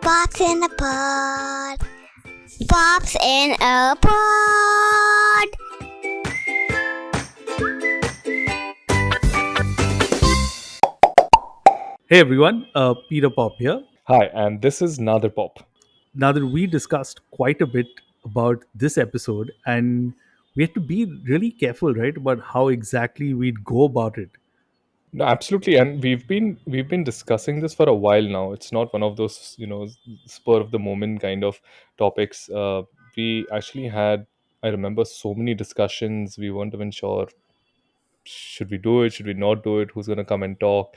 Pops in a pod. Pops in a pod. Hey everyone, Peter Pop here. Hi, and this is Nadir Pop. Now that we discussed quite a bit about this episode, and we had to be really careful, right, about how exactly we'd go about it. No, absolutely, and we've been discussing this for a while now. It's not one of those spur of the moment kind of topics. We actually had, I remember, so many discussions. We weren't even sure, should we do it, should we not do it, who's going to come and talk,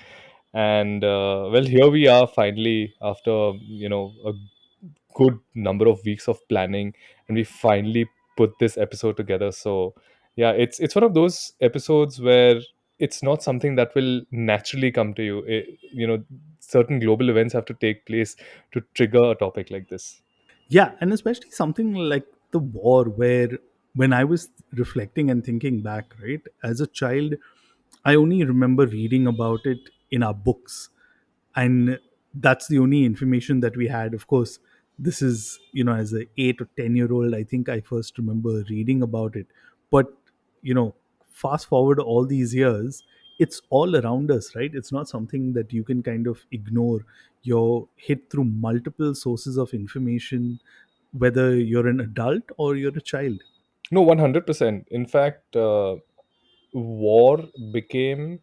and well, here we are finally after a good number of weeks of planning, and we finally put this episode together. So yeah, it's one of those episodes where it's not something that will naturally come to you. Certain global events have to take place to trigger a topic like this. Yeah, and especially something like the war, where when I was reflecting and thinking back, right, as a child, I only remember reading about it in our books, and that's the only information that we had. Of course, this is, as a 8 or 10 year old, I think I first remember reading about it. But you know, fast forward all these years, it's all around us, right? It's not something that you can kind of ignore. You're hit through multiple sources of information, whether you're an adult or you're a child. No, 100%. In fact, war became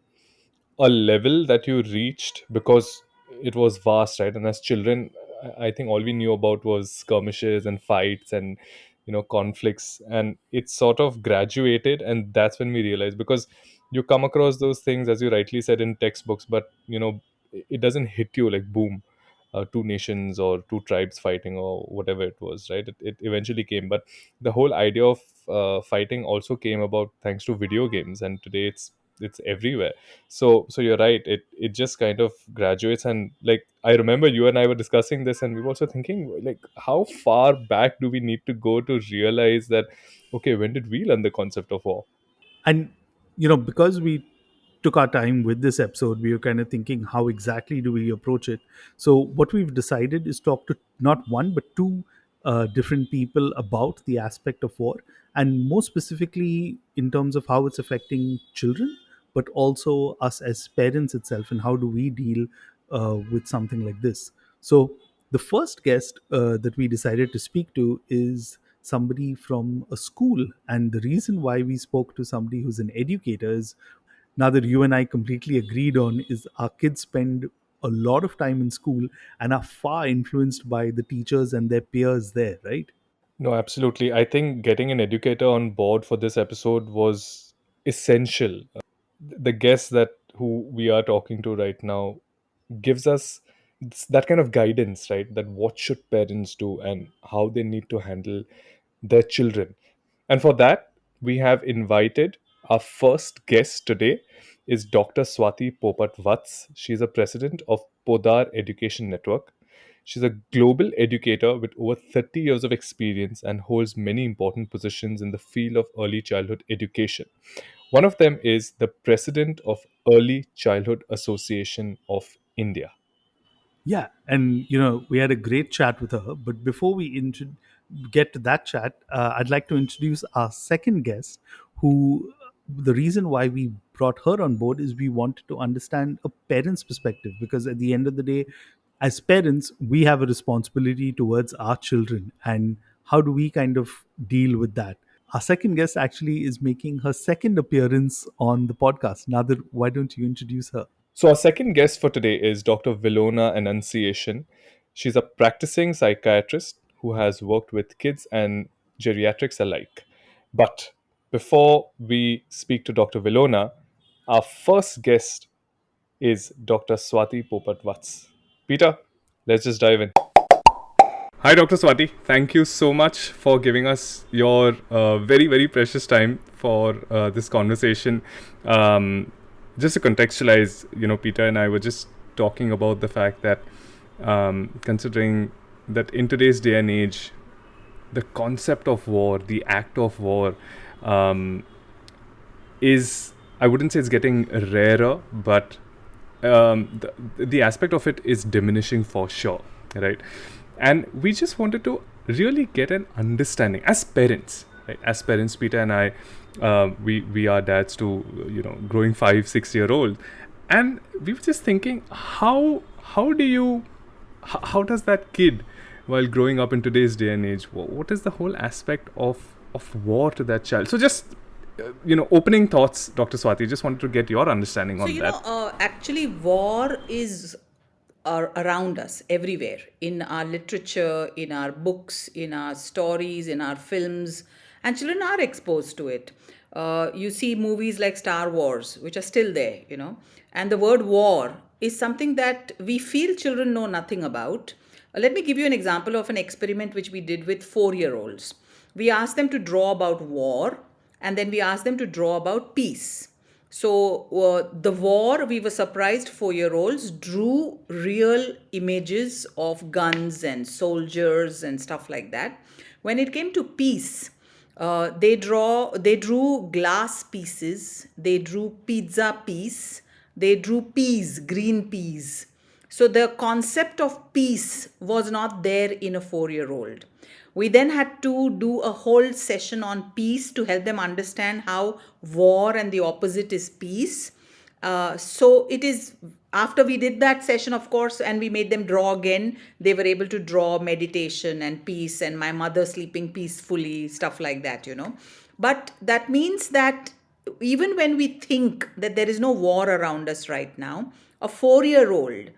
a level that you reached because it was vast, right? And as children, I think all we knew about was skirmishes and fights and conflicts, and it sort of graduated, and that's when we realized, because you come across those things, as you rightly said, in textbooks, but it doesn't hit you like boom, two nations or two tribes fighting or whatever it was, right? It eventually came, but the whole idea of fighting also came about thanks to video games, and today it's everywhere. So you're right, it just kind of graduates. And like, I remember you and I were discussing this, and we were also thinking, like, how far back do we need to go to realize that, okay, when did we learn the concept of war? And because we took our time with this episode, we were kind of thinking, how exactly do we approach it? So what we've decided is talk to not one but two different people about the aspect of war, and more specifically in terms of how it's affecting children, but also us as parents itself, and how do we deal with something like this. So the first guest that we decided to speak to is somebody from a school. And the reason why we spoke to somebody who's an educator is, now that you and I completely agreed on, is our kids spend a lot of time in school and are far influenced by the teachers and their peers there, right? No, absolutely. I think getting an educator on board for this episode was essential. The guest that who we are talking to right now gives us that kind of guidance, right? That what should parents do and how they need to handle their children. And for that, we have invited our first guest today is Dr. Swati Popat Vats. She's a president of Podar Education Network. She's a global educator with over 30 years of experience and holds many important positions in the field of early childhood education. One of them is the president of Early Childhood Association of India. Yeah, and we had a great chat with her. But before we get to that chat, I'd like to introduce our second guest, who the reason why we brought her on board is we wanted to understand a parent's perspective, because at the end of the day, as parents, we have a responsibility towards our children, and how do we kind of deal with that? Our second guest actually is making her second appearance on the podcast. Nadir, why don't you introduce her? So, our second guest for today is Dr. Wilona Annunciation. She's a practicing psychiatrist who has worked with kids and geriatrics alike. But before we speak to Dr. Wilona, our first guest is Dr. Swati Popat Vats. Peter, let's just dive in. Hi, Dr. Swati. Thank you so much for giving us your very, very precious time for this conversation. Just to contextualize, Peter and I were just talking about the fact that considering that in today's day and age, the concept of war, the act of war, is, I wouldn't say it's getting rarer, but the aspect of it is diminishing for sure. right? And we just wanted to really get an understanding as parents, right? As parents, Peter and I, we are dads to growing 5-6 year old, and we were just thinking, how do you how does that kid, while growing up in today's day and age, what is the whole aspect of war to that child? So just opening thoughts, Dr. Swati, just wanted to get your understanding So, on that. actually, war is around us everywhere in our literature, in our books, in our stories, in our films, and children are exposed to it. You see movies like Star Wars, which are still there, and the word war is something that we feel children know nothing about. Let me give you an example of an experiment which we did with 4-year-olds. We asked them to draw about war, and then we asked them to draw about peace. So, the war, we were surprised 4-year-olds drew real images of guns and soldiers and stuff like that. When it came to peace, they drew glass pieces, they drew pizza piece, they drew peas, green peas. So the concept of peace was not there in a 4-year-old. We then had to do a whole session on peace to help them understand how war and the opposite is peace. So it is after we did that session, of course, and we made them draw again, they were able to draw meditation and peace and my mother sleeping peacefully, stuff like that. But that means that even when we think that there is no war around us right now, a 4-year-old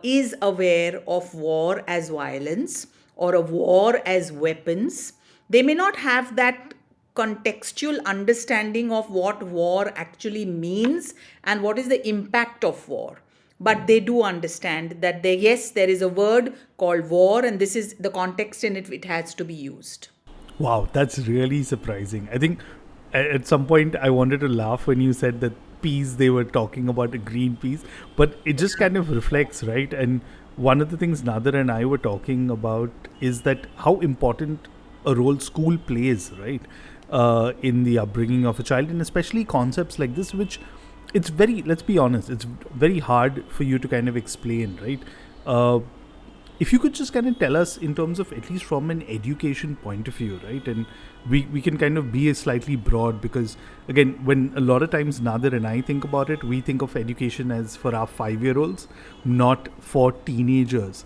is aware of war as violence or a war as weapons. They may not have that contextual understanding of what war actually means and what is the impact of war. But they do understand that yes, there is a word called war, and this is the context in it has to be used. Wow, that's really surprising. I think at some point I wanted to laugh when you said that peas, they were talking about a green peas, but it just kind of reflects, right? And one of the things Nadir and I were talking about is that how important a role school plays, right? In the upbringing of a child, and especially concepts like this, which it's very, let's be honest, it's very hard for you to kind of explain, right? If you could just kind of tell us in terms of, at least from an education point of view, right? And we can kind of be a slightly broad, because again, when a lot of times Nadir and I think about it, we think of education as for our 5-year-olds, not for teenagers.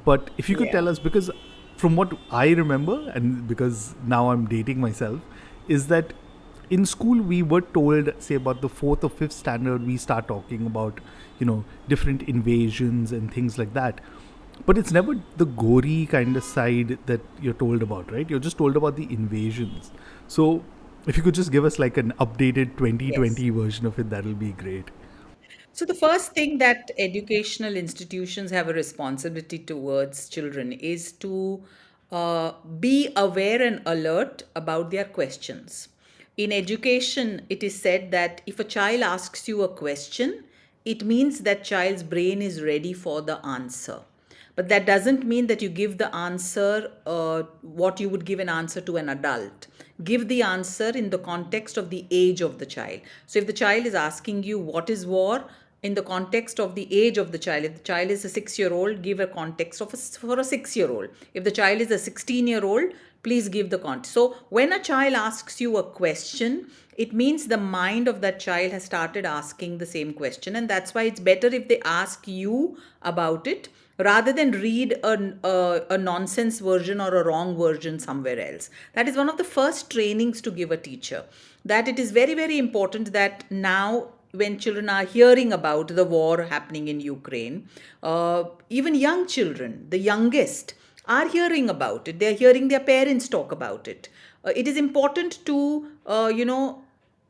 But if you could tell us, because from what I remember, and because now I'm dating myself, is that in school we were told, say about the 4th or 5th standard, we start talking about different invasions and things like that. But it's never the gory kind of side that you're told about, right? You're just told about the invasions. So if you could just give us like an updated 2020 version of it, that'll be great. So, the first thing that educational institutions have a responsibility towards children is to be aware and alert about their questions. In education, it is said that if a child asks you a question, it means that child's brain is ready for the answer. But that doesn't mean that you give the answer what you would give an answer to an adult. Give the answer in the context of the age of the child. So if the child is asking you what is war, in the context of the age of the child, if the child is a 6-year-old, give a context of for a 6-year-old. If the child is a 16-year-old, please give the context. So when a child asks you a question, it means the mind of that child has started asking the same question, and that's why it's better if they ask you about it rather than read a nonsense version or a wrong version somewhere else. That is one of the first trainings to give a teacher, that it is very, very important that now when children are hearing about the war happening in Ukraine, even young children, the youngest, are hearing about it. They're hearing their parents talk about it. It is important to,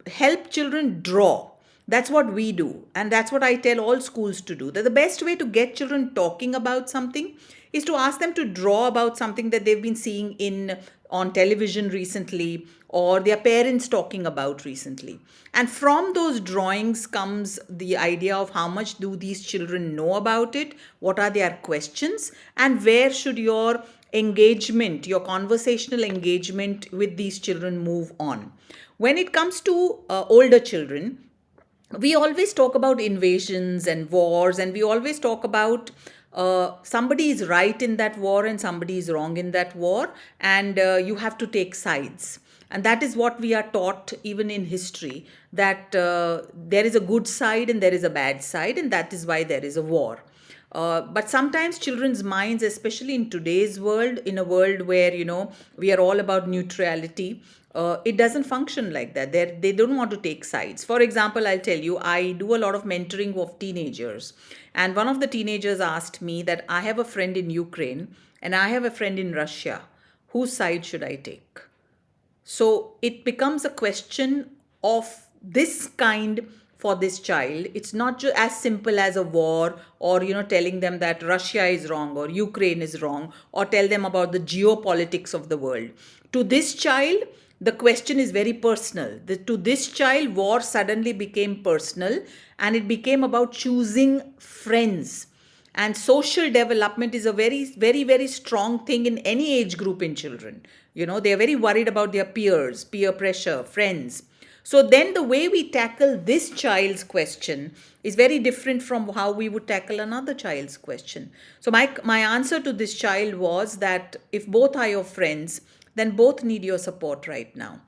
help children draw. That's what we do. And that's what I tell all schools to do. That the best way to get children talking about something is to ask them to draw about something that they've been seeing on television recently, or their parents talking about recently. And from those drawings comes the idea of how much do these children know about it, what are their questions, and where should your engagement, your conversational engagement with these children move on. When it comes to older children, we always talk about invasions and wars, and we always talk about somebody is right in that war and somebody is wrong in that war, and you have to take sides. And that is what we are taught even in history, that there is a good side and there is a bad side, and that is why there is a war. But sometimes children's minds, especially in today's world, in a world where, we are all about neutrality, it doesn't function like that. They don't want to take sides. For example, I'll tell you, I do a lot of mentoring of teenagers. And one of the teenagers asked me that I have a friend in Ukraine and I have a friend in Russia. Whose side should I take? So it becomes a question of this kind for this child. It's not just as simple as a war, or telling them that Russia is wrong or Ukraine is wrong, or tell them about the geopolitics of the world. To this child, the question is very personal. To this child, war suddenly became personal, and it became about choosing friends. And social development is a very, very, very strong thing in any age group in children. They are very worried about their peers, peer pressure, friends. So then the way we tackle this child's question is very different from how we would tackle another child's question. So my answer to this child was that if both are your friends, then both need your support right now.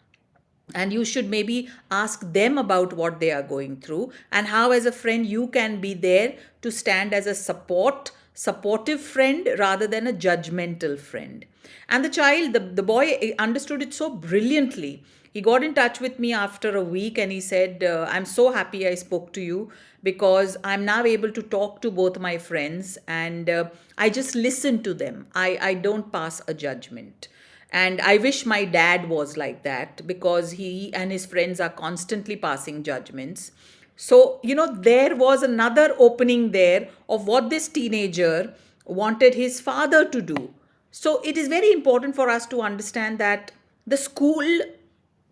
And you should maybe ask them about what they are going through, and how as a friend you can be there to stand as a supportive friend rather than a judgmental friend. And the child, the boy understood it so brilliantly. He got in touch with me after a week and he said, I'm so happy I spoke to you, because I'm now able to talk to both my friends, and I just listen to them. I don't pass a judgment. And I wish my dad was like that, because he and his friends are constantly passing judgments. So, there was another opening there of what this teenager wanted his father to do. So, it is very important for us to understand that the school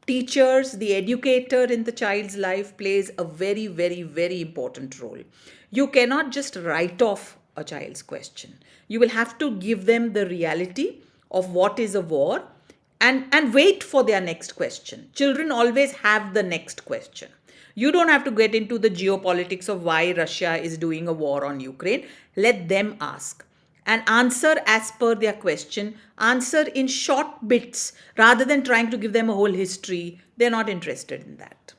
teachers, the educator in the child's life plays a very, very, very important role. You cannot just write off a child's question. You will have to give them the reality of what is a war, and wait for their next question. Children always have the next question. You don't have to get into the geopolitics of why Russia is doing a war on Ukraine. Let them ask and answer as per their question. Answer in short bits rather than trying to give them a whole history. They're not interested in that.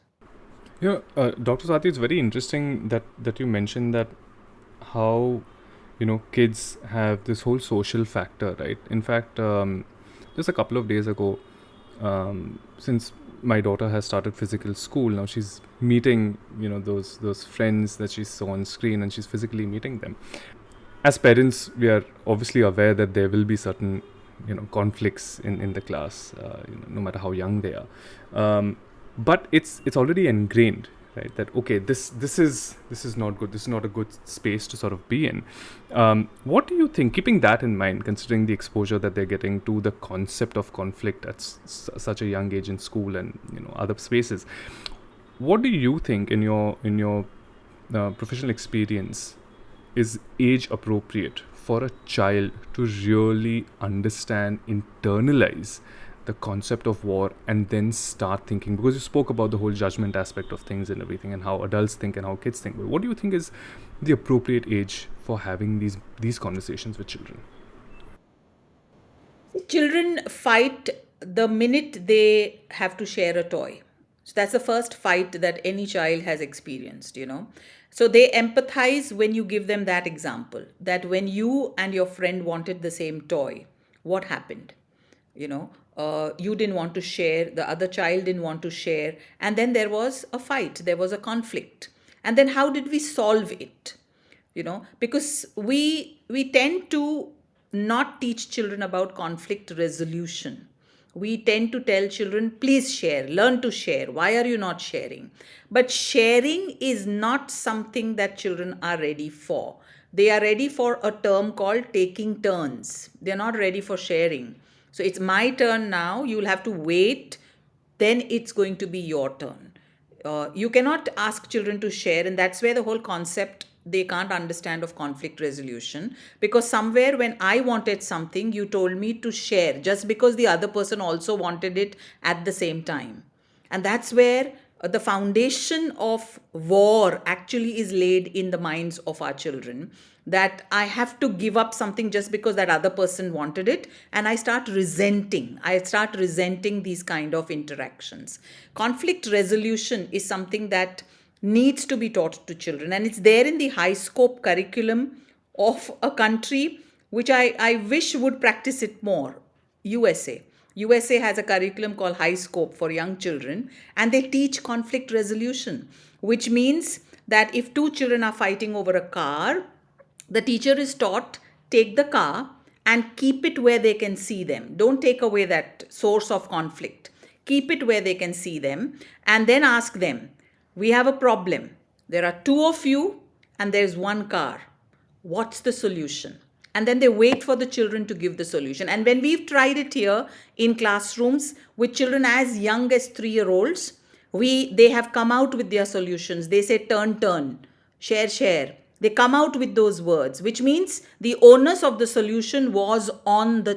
Dr. Swati, it's very interesting that you mentioned that how kids have this whole social factor, right? In fact, just a couple of days ago, since my daughter has started physical school, now she's meeting those friends that she saw on screen, and she's physically meeting them. As parents, we are obviously aware that there will be certain conflicts in the class, no matter how young they are, but it's already ingrained, right? That okay, this is not good. This is not a good space to sort of be in. What do you think, keeping that in mind, considering the exposure that they're getting to the concept of conflict at such a young age in school and other spaces? What do you think in your professional experience is age appropriate for a child to really understand, internalize the concept of war, and then start thinking? Because you spoke about the whole judgment aspect of things and everything, and how adults think and how kids think. But what do you think is the appropriate age for having these conversations with children? Children fight the minute they have to share a toy. So that's the first fight that any child has experienced, So they empathize when you give them that example, that when you and your friend wanted the same toy, what happened? You didn't want to share, the other child didn't want to share, and then there was a fight, there was a conflict. And then how did we solve it? Because we tend to not teach children about conflict resolution. We tend to tell children, please share, learn to share. Why are you not sharing? But sharing is not something that children are ready for. They are ready for a term called taking turns. They're not ready for sharing. So it's my turn now, you'll have to wait, then it's going to be your turn. You cannot ask children to share, and that's where the whole concept they can't understand of conflict resolution, because somewhere when I wanted something, you told me to share just because the other person also wanted it at the same time. And that's where the foundation of war actually is laid in the minds of our children, that I have to give up something just because that other person wanted it, and I start resenting these kind of interactions. Conflict resolution is something that needs to be taught to children, and it's there in the high scope curriculum of a country which I wish would practice it more. USA. USA has a curriculum called High Scope for young children, and they teach conflict resolution, which means that if two children are fighting over a car, the teacher is taught, take the car and keep it where they can see them. Don't take away that source of conflict. Keep it where they can see them, and then ask them, we have a problem. There are two of you and there's one car. What's the solution? And then they wait for the children to give the solution. And when we've tried it here in classrooms with children as young as 3-year-olds, they have come out with their solutions. They say turn, share. They come out with those words, which means the onus of the solution was on the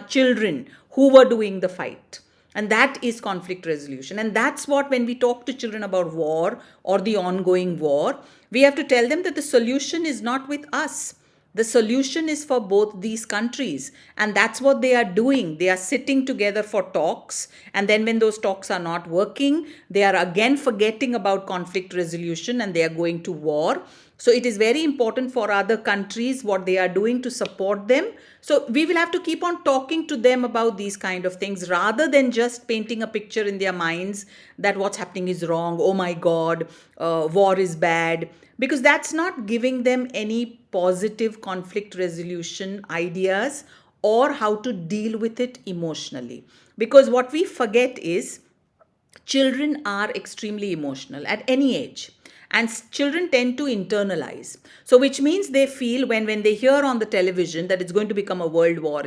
children who were doing the fight. And that is conflict resolution. And that's what, when we talk to children about war or the ongoing war, we have to tell them that the solution is not with us. The solution is for both these countries. And that's what they are doing. They are sitting together for talks. And then when those talks are not working, they are again forgetting about conflict resolution and they are going to war. So it is very important for other countries what they are doing to support them. So we will have to keep on talking to them about these kind of things rather than just painting a picture in their minds that what's happening is wrong. Oh my God, war is bad. Because that's not giving them any positive conflict resolution ideas or how to deal with it emotionally. Because what we forget is children are extremely emotional at any age. And children tend to internalize. So which means they feel when they hear on the television that it's going to become a world war,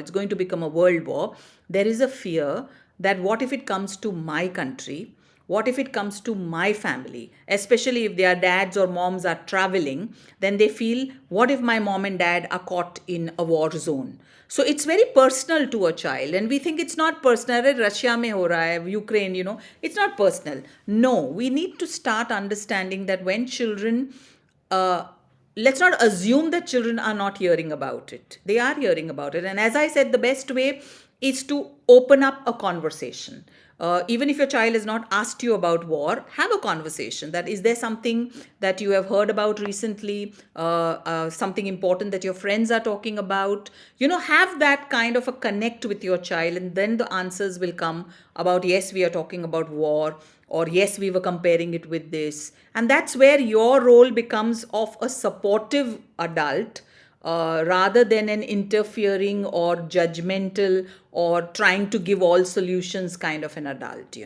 there is a fear that what if it comes to my country? What if it comes to my family? Especially if their dads or moms are traveling, then they feel, what if my mom and dad are caught in a war zone? So it's very personal to a child, and we think it's not personal. Russia mein ho raha hai, Ukraine, it's not personal. No, we need to start understanding that when children, let's not assume that children are not hearing about it. They are hearing about it. And as I said, the best way is to open up a conversation. Even if your child has not asked you about war, have a conversation. That is there something that you have heard about recently, something important that your friends are talking about. Have that kind of a connect with your child, and then the answers will come about, yes, we are talking about war, or yes, we were comparing it with this. And that's where your role becomes of a supportive adult, rather than an interfering or judgmental or trying to give all solutions kind of an adult.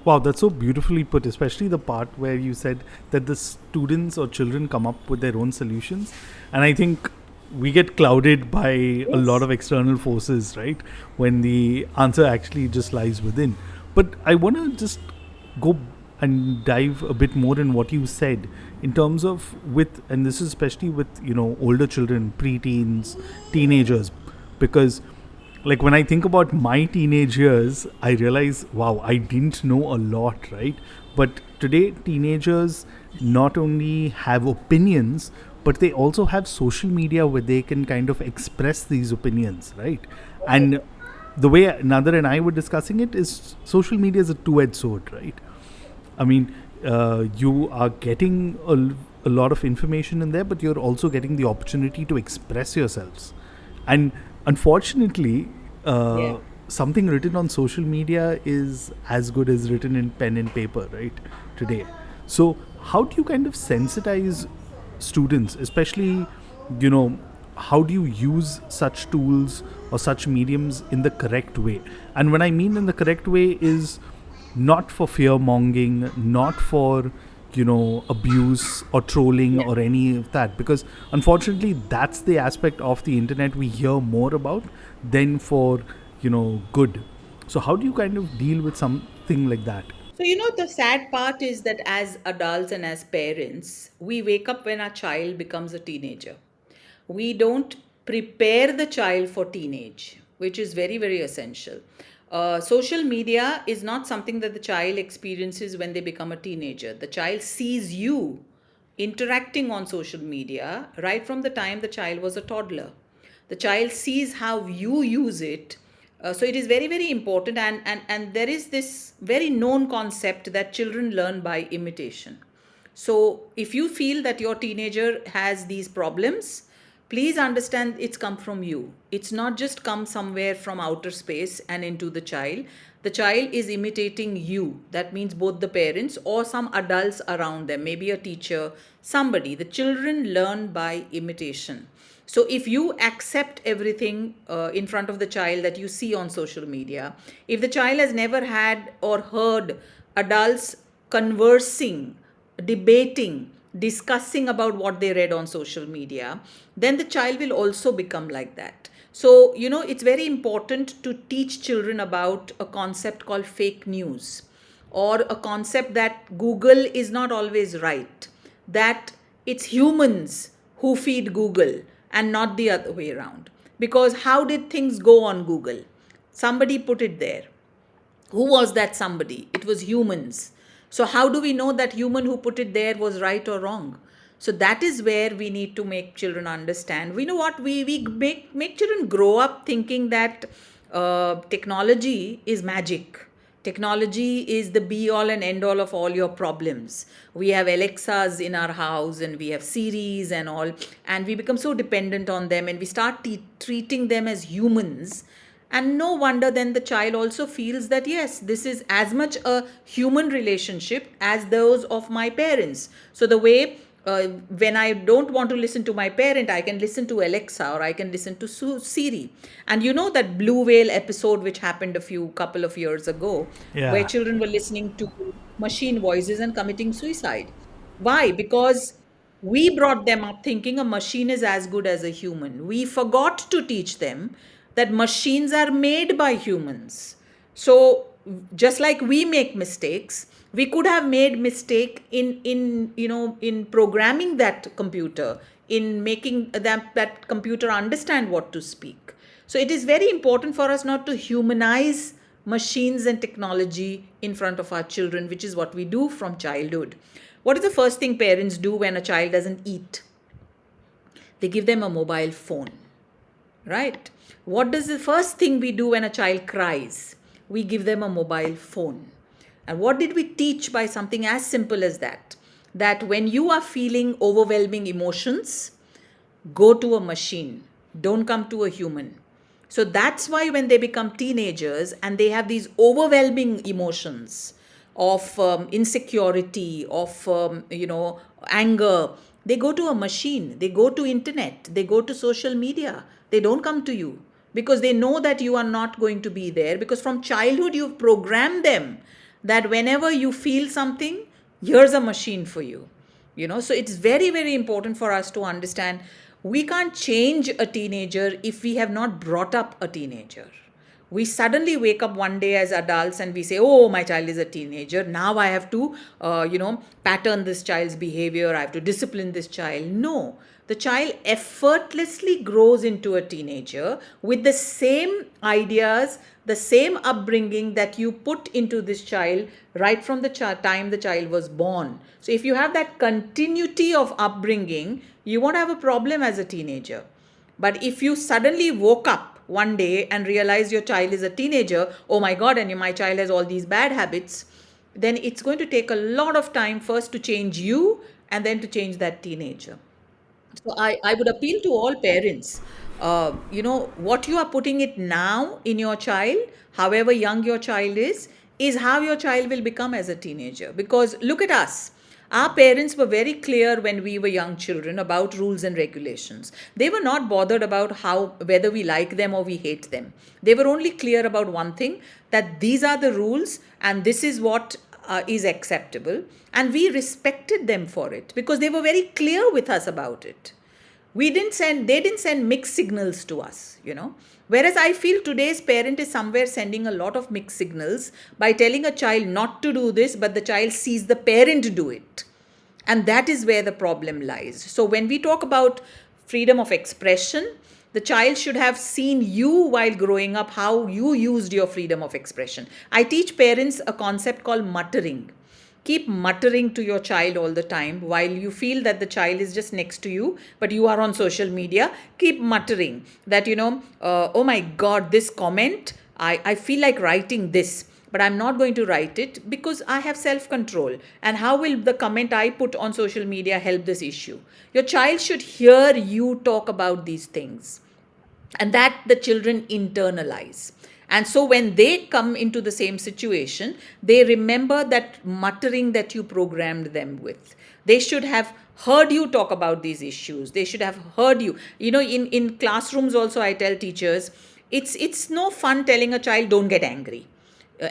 Wow, that's so beautifully put, especially the part where you said that the students or children come up with their own solutions. And I think we get clouded by a lot of external forces, right? When the answer actually just lies within. But I want to just go and dive a bit more in what you said in terms of and this is especially with, older children, preteens, teenagers, because like when I think about my teenage years, I realize, wow, I didn't know a lot, right? But today, teenagers not only have opinions, but they also have social media where they can kind of express these opinions, right? And the way Nadir and I were discussing it is social media is a two-edged sword, right? I mean, you are getting a lot of information in there, but you're also getting the opportunity to express yourselves. And unfortunately, something written on social media is as good as written in pen and paper, right, today. So how do you kind of sensitize students, especially, how do you use such tools or such mediums in the correct way? And when I mean in the correct way is not for fear mongering, not for abuse or trolling or any of that, because unfortunately that's the aspect of the internet we hear more about than for good. So how do you kind of deal with something like that? So, the sad part is that as adults and as parents, we wake up when our child becomes a teenager. We don't prepare the child for teenage, which is very, very essential. Social media is not something that the child experiences when they become a teenager. The child sees you interacting on social media right from the time the child was a toddler. The child sees how you use it. So it is very, very important. And there is this very known concept that children learn by imitation. So if you feel that your teenager has these problems, please understand it's come from you. It's not just come somewhere from outer space and into the child. The child is imitating you. That means both the parents or some adults around them, maybe a teacher, somebody. The children learn by imitation. So if you accept everything in front of the child that you see on social media, if the child has never had or heard adults conversing, debating, discussing about what they read on social media, then the child will also become like that. So, it's very important to teach children about a concept called fake news, or a concept that Google is not always right, that it's humans who feed Google and not the other way around. Because how did things go on Google? Somebody put it there. Who was that somebody? It was humans. So how do we know that human who put it there was right or wrong? So that is where we need to make children understand. We know what we make children grow up thinking that technology is magic. Technology is the be all and end all of all your problems. We have Alexas in our house and we have Siris and all, and we become so dependent on them and we start treating them as humans. And no wonder then the child also feels that, yes, this is as much a human relationship as those of my parents. So the way when I don't want to listen to my parent, I can listen to Alexa or I can listen to Siri. And you know that Blue Whale episode which happened couple of years ago, Yeah. where children were listening to machine voices and committing suicide. Why? Because we brought them up thinking a machine is as good as a human. We forgot to teach them that machines are made by humans. So just like we make mistakes, we could have made mistake in programming that computer, in making that computer understand what to speak. So it is very important for us not to humanize machines and technology in front of our children, which is what we do from childhood. What is the first thing parents do when a child doesn't eat? They give them a mobile phone, right? What is the first thing we do when a child cries? We give them a mobile phone. And what did we teach by something as simple as that? That when you are feeling overwhelming emotions, go to a machine. Don't come to a human. So that's why when they become teenagers and they have these overwhelming emotions of insecurity, of anger, they go to a machine, they go to internet, they go to social media. They don't come to you because they know that you are not going to be there, because from childhood you've programmed them that whenever you feel something, here's a machine for you. So it's very, very important for us to understand we can't change a teenager if we have not brought up a teenager. We suddenly wake up one day as adults and we say, oh, my child is a teenager. Now I have to, pattern this child's behavior. I have to discipline this child. No, the child effortlessly grows into a teenager with the same ideas, the same upbringing that you put into this child right from the time the child was born. So if you have that continuity of upbringing, you won't have a problem as a teenager. But if you suddenly woke up one day and realize your child is a teenager, oh my God, and my child has all these bad habits, then it's going to take a lot of time first to change you and then to change that teenager. So I would appeal to all parents, what you are putting it now in your child, however young your child is how your child will become as a teenager. Because look at us. Our parents were very clear when we were young children about rules and regulations. They were not bothered about whether we like them or we hate them. They were only clear about one thing, that these are the rules and this is what is acceptable. And we respected them for it because they were very clear with us about it. They didn't send mixed signals to us, Whereas I feel today's parent is somewhere sending a lot of mixed signals by telling a child not to do this, but the child sees the parent do it. And that is where the problem lies. So when we talk about freedom of expression, The child should have seen you while growing up, how you used your freedom of expression. I teach parents a concept called muttering. Keep muttering to your child all the time while you feel that the child is just next to you, but you are on social media. Keep muttering that, oh my God, this comment, I feel like writing this, but I'm not going to write it because I have self control. And how will the comment I put on social media help this issue? Your child should hear you talk about these things, and that the children internalize. And so when they come into the same situation, they remember that muttering that you programmed them with. They should have heard you talk about these issues. They should have heard you. In classrooms also, I tell teachers, it's no fun telling a child, don't get angry.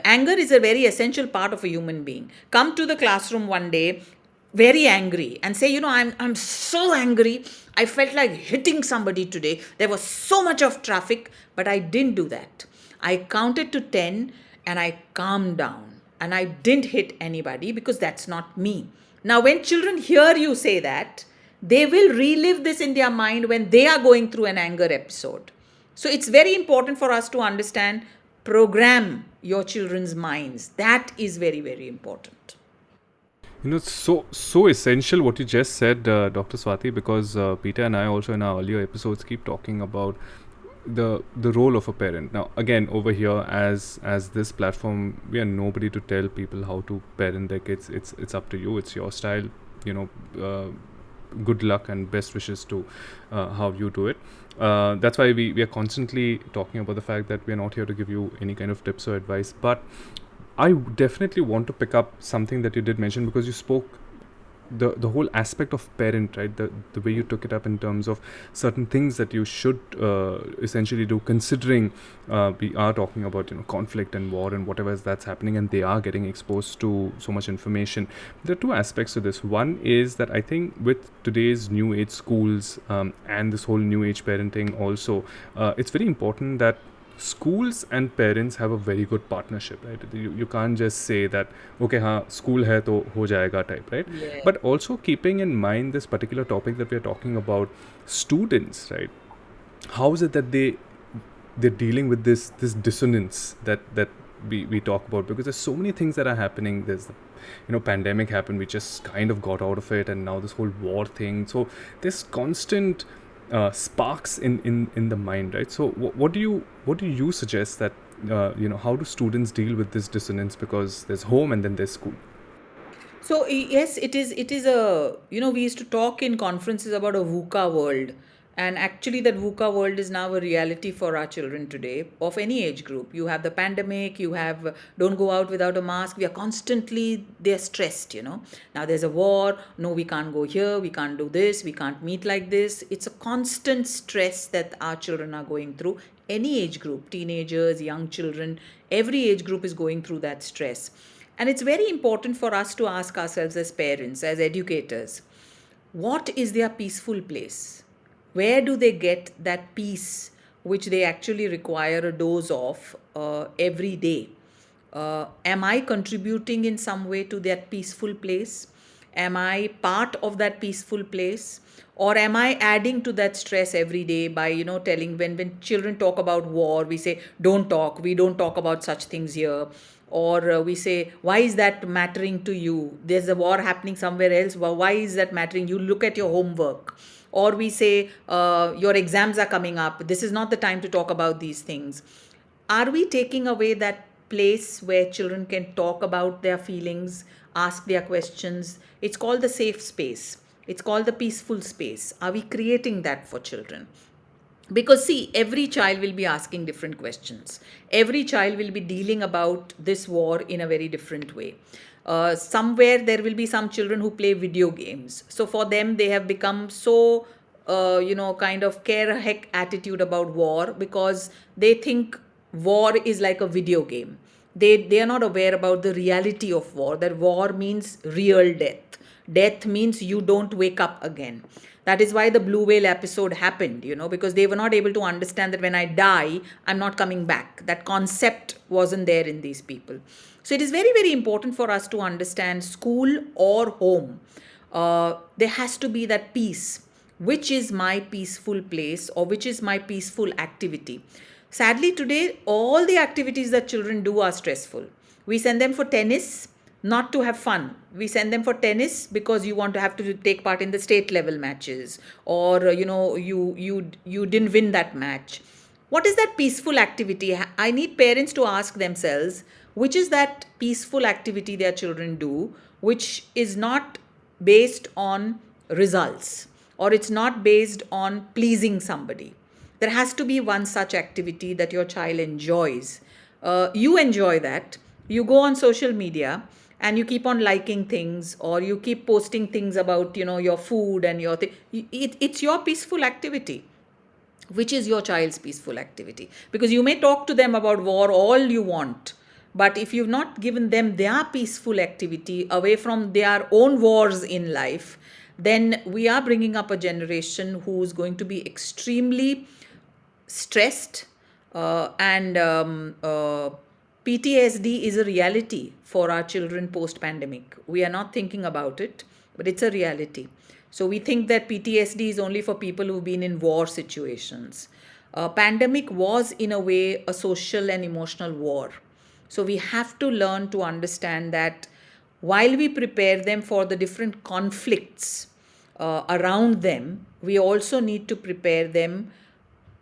Anger is a very essential part of a human being. Come to the classroom one day very angry and say, I'm so angry. I felt like hitting somebody today. There was so much of traffic, but I didn't do that. I counted to 10 and I calmed down and I didn't hit anybody because that's not me. Now, when children hear you say that, they will relive this in their mind when they are going through an anger episode. So it's very important for us to understand, program your children's minds. That is very, very important. It's so essential what you just said, Dr. Swati, because Peter and I also in our earlier episodes keep talking about the role of a parent. Now, again, over here as this platform, we are nobody to tell people how to parent their kids. It's up to you. It's your style. Good luck and best wishes to how you do it. That's why we are constantly talking about the fact that we are not here to give you any kind of tips or advice, but I definitely want to pick up something that you did mention, because you spoke the whole aspect of parent, right? The way you took it up in terms of certain things that you should essentially do, considering we are talking about conflict and war and whatever that's happening, and they are getting exposed to so much information. There are two aspects to this. One is that I think with today's new age schools and this whole new age parenting also, it's very important that schools and parents have a very good partnership, right? You can't just say that, okay, school hai to ho jayega type, right? Yeah. But also keeping in mind this particular topic that we are talking about, students, right? How is it that they're dealing with this dissonance that we talk about? Because there's so many things that are happening. There's the pandemic happened, we just kind of got out of it, and now this whole war thing. So there's constant sparks in the mind, right? So what do you suggest that how do students deal with this dissonance? Because there's home and then there's school. So yes, it is a, we used to talk in conferences about a VUCA world. And actually that VUCA world is now a reality for our children today of any age group. You have the pandemic, you have don't go out without a mask. We are constantly, they're stressed, Now there's a war. No, we can't go here. We can't do this. We can't meet like this. It's a constant stress that our children are going through. Any age group, teenagers, young children, every age group is going through that stress. And it's very important for us to ask ourselves as parents, as educators, what is their peaceful place? Where do they get that peace which they actually require a dose of every day? Am I contributing in some way to that peaceful place? Am I part of that peaceful place? Or am I adding to that stress every day by, telling, when children talk about war, we say, don't talk, we don't talk about such things here. Or we say, why is that mattering to you? There's a war happening somewhere else. Well, why is that mattering? You look at your homework. Or we say, your exams are coming up. This is not the time to talk about these things. Are we taking away that place where children can talk about their feelings, ask their questions? It's called the safe space. It's called the peaceful space. Are we creating that for children? Because see, every child will be asking different questions. Every child will be dealing about this war in a very different way. Somewhere there will be some children who play video games. So for them, they have become so, kind of care heck attitude about war because they think war is like a video game. They are not aware about the reality of war, that war means real death. Death means you don't wake up again. That is why the blue whale episode happened, because they were not able to understand that when I die, I'm not coming back. That concept wasn't there in these people. So it is very, very important for us to understand school or home. There has to be that peace which is my peaceful place or which is my peaceful activity. Sadly, today, all the activities that children do are stressful. We send them for tennis not to have fun. We send them for tennis because you want to have to take part in the state level matches, or you didn't win that match. What is that peaceful activity? I need parents to ask themselves which is that peaceful activity their children do, which is not based on results or it's not based on pleasing somebody. There has to be one such activity that your child enjoys. You enjoy that. You go on social media and you keep on liking things, or you keep posting things about your food and your thing. It's your peaceful activity. Which is your child's peaceful activity? Because you may talk to them about war all you want, but if you've not given them their peaceful activity away from their own wars in life, then we are bringing up a generation who's going to be extremely stressed, and PTSD is a reality for our children post pandemic. We are not thinking about it, but it's a reality. So we think that PTSD is only for people who've been in war situations. Pandemic was, in a way, a social and emotional war. So we have to learn to understand that while we prepare them for the different conflicts around them, we also need to prepare them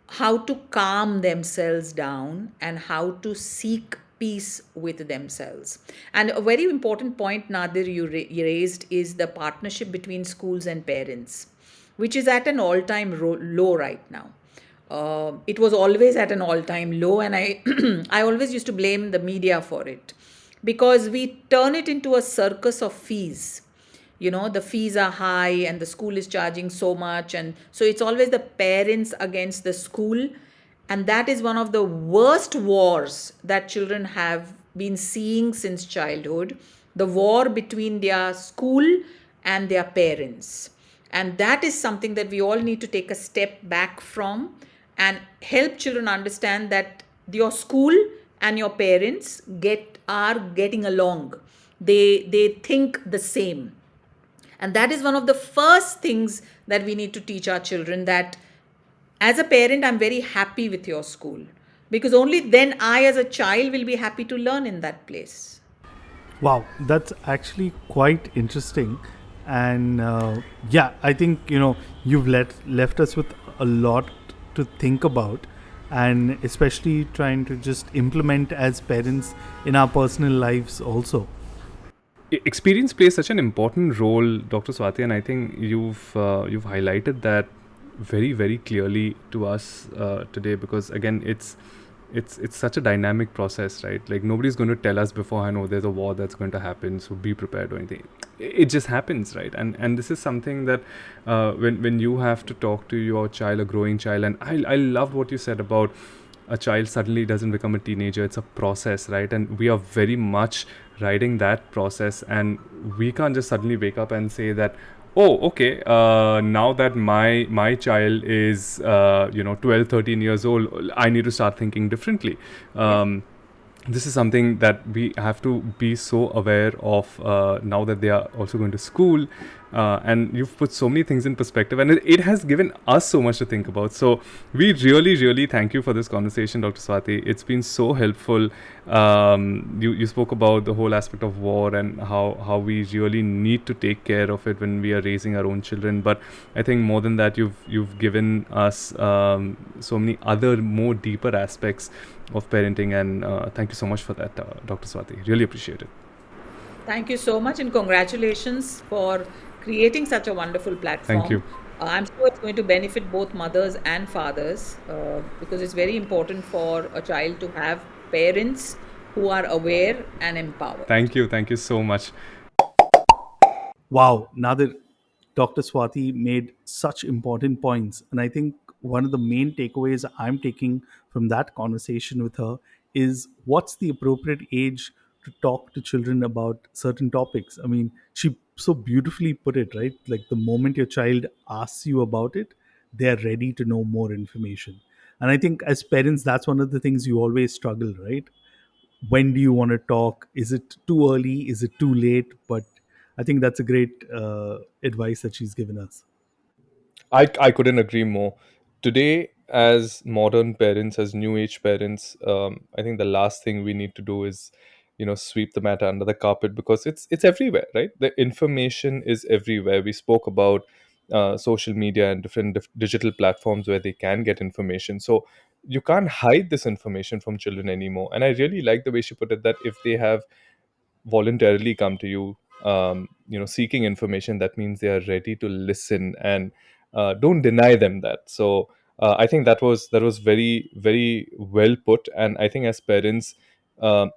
how to calm themselves down and how to seek peace with themselves. And a very important point, Nadir, you raised is the partnership between schools and parents, which is at an all time low right now. It was always at an all time low, and I, I always used to blame the media for it because we turn it into a circus of fees. The fees are high and the school is charging so much, and so it's always the parents against the school. And that is one of the worst wars that children have been seeing since childhood, the war between their school and their parents. And that is something that we all need to take a step back from and help children understand that your school and your parents are getting along. They think the same. And that is one of the first things that we need to teach our children, that as a parent, I'm very happy with your school, because only then I, as a child, will be happy to learn in that place. Wow, that's actually quite interesting. And yeah, I think you've left us with a lot to think about, and especially trying to just implement as parents in our personal lives also. Experience plays such an important role, Dr. Swati, and I think you've highlighted that very, very clearly to us today, because again, it's such a dynamic process, right? Like, nobody's going to tell us beforehand, oh, there's a war that's going to happen, so be prepared or anything. It just happens, right? And this is something that when you have to talk to your child, a growing child, and I loved what you said about a child suddenly doesn't become a teenager. It's a process, right? And we are very much riding that process, and we can't just suddenly wake up and say that, oh, okay, now that my child is 12, 13 years old, I need to start thinking differently. This is something that we have to be so aware of now that they are also going to school. And you've put so many things in perspective, and it has given us so much to think about. So we really, really thank you for this conversation, Dr. Swati. It's been so helpful. You spoke about the whole aspect of war and how we really need to take care of it when we are raising our own children. But I think more than that, you've given us so many other more deeper aspects of parenting, and thank you so much for that, Dr. Swati. Really appreciate it. Thank you so much, and congratulations for creating such a wonderful platform. Thank you. I'm sure it's going to benefit both mothers and fathers, because it's very important for a child to have parents who are aware and empowered. Thank you so much. Wow, Nadir, Dr. Swati made such important points. And I think one of the main takeaways I'm taking from that conversation with her is what's the appropriate age to talk to children about certain topics. I mean, she so beautifully put it, right? Like, the moment your child asks you about it, they're ready to know more information. And I think as parents, that's one of the things you always struggle, right? When do you want to talk? Is it too early? Is it too late? But I think that's a great advice that she's given us. I couldn't agree more. Today, as modern parents, as new age parents, I think the last thing we need to do is, sweep the matter under the carpet, because it's everywhere, right? The information is everywhere. We spoke about social media and different digital platforms where they can get information. So you can't hide this information from children anymore. And I really like the way she put it, that if they have voluntarily come to you, seeking information, that means they are ready to listen, and don't deny them that. So I think that was very, very well put. And I think as parents,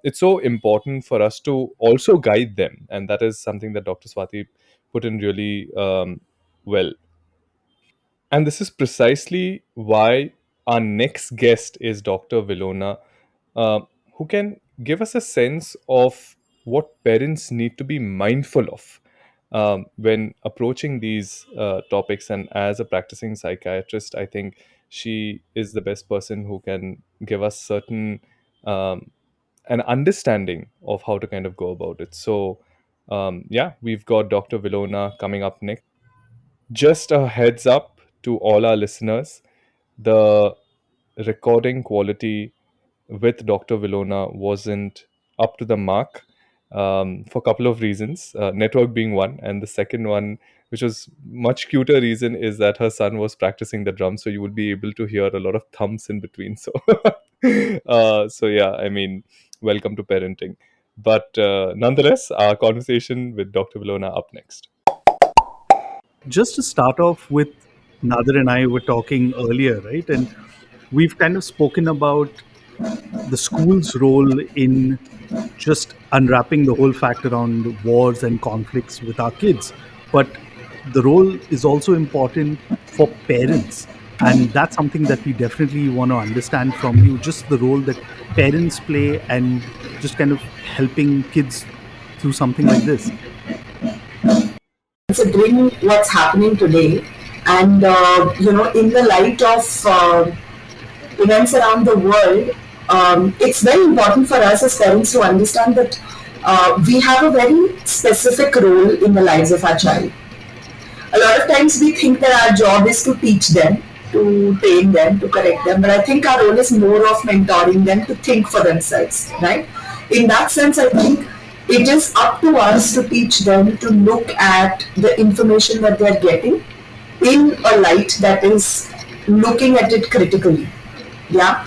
it's so important for us to also guide them, and that is something that Dr. Swati put in really well. And this is precisely why our next guest is Dr. Wilona, uh, who can give us a sense of what parents need to be mindful of when approaching these topics. And as a practicing psychiatrist, I think she is the best person who can give us certain um, an understanding of how to kind of go about it. So, yeah, we've got Dr. Wilona coming up next. Just a heads up to all our listeners, the recording quality with Dr. Wilona wasn't up to the mark, for a couple of reasons, network being one, and the second one, which was much cuter reason, is that her son was practicing the drums, so you would be able to hear a lot of thumps in between. So, so yeah, I mean, welcome to parenting. But nonetheless, our conversation with Dr. Wilona up next. Just to start off with, Nadir and I were talking earlier, right? And we've kind of spoken about the school's role in just unwrapping the whole fact around wars and conflicts with our kids. But the role is also important for parents. And that's something that we definitely want to understand from you, just the role that parents play and just kind of helping kids through something like this. Considering what's happening today, and in the light of events around the world, it's very important for us as parents to understand that we have a very specific role in the lives of our child. A lot of times we think that our job is to teach them, to train them, to correct them, but I think our role is more of mentoring them to think for themselves, right? In that sense, I think it is up to us to teach them to look at the information that they're getting in a light that is looking at it critically. Yeah,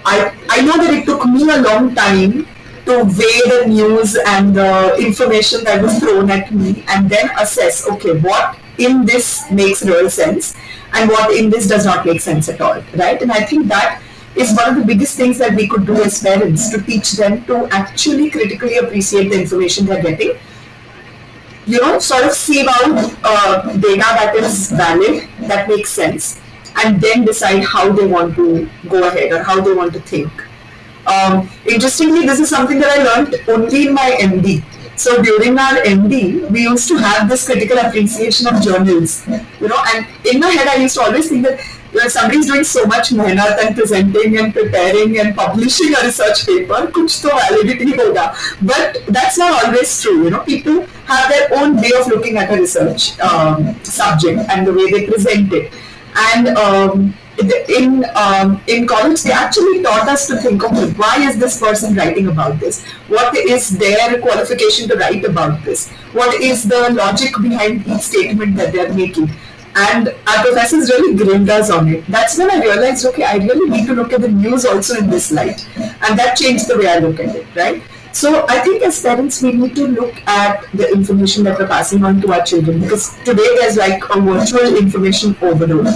I know that it took me a long time to weigh the news and the information that was thrown at me and then assess, okay, what in this makes real sense and what in this does not make sense at all, right? And I think that is one of the biggest things that we could do as parents, to teach them to actually critically appreciate the information they're getting. Sort of sieve out data that is valid, that makes sense, and then decide how they want to go ahead or how they want to think. Interestingly, this is something that I learned only in my MD. So during our MD, we used to have this critical appreciation of journals, and in my head I used to always think that if somebody's doing so much mehnat and presenting and preparing and publishing a research paper, kuch to validity hoga. But that's not always true. People have their own way of looking at a research subject and the way they present it. And in college, they actually taught us to think, okay, why is this person writing about this? What is their qualification to write about this? What is the logic behind each statement that they're making? And our professors really grilled us on it. That's when I realized, okay, I really need to look at the news also in this light. And that changed the way I look at it, right? So I think as parents, we need to look at the information that we're passing on to our children, because today there's like a virtual information overload.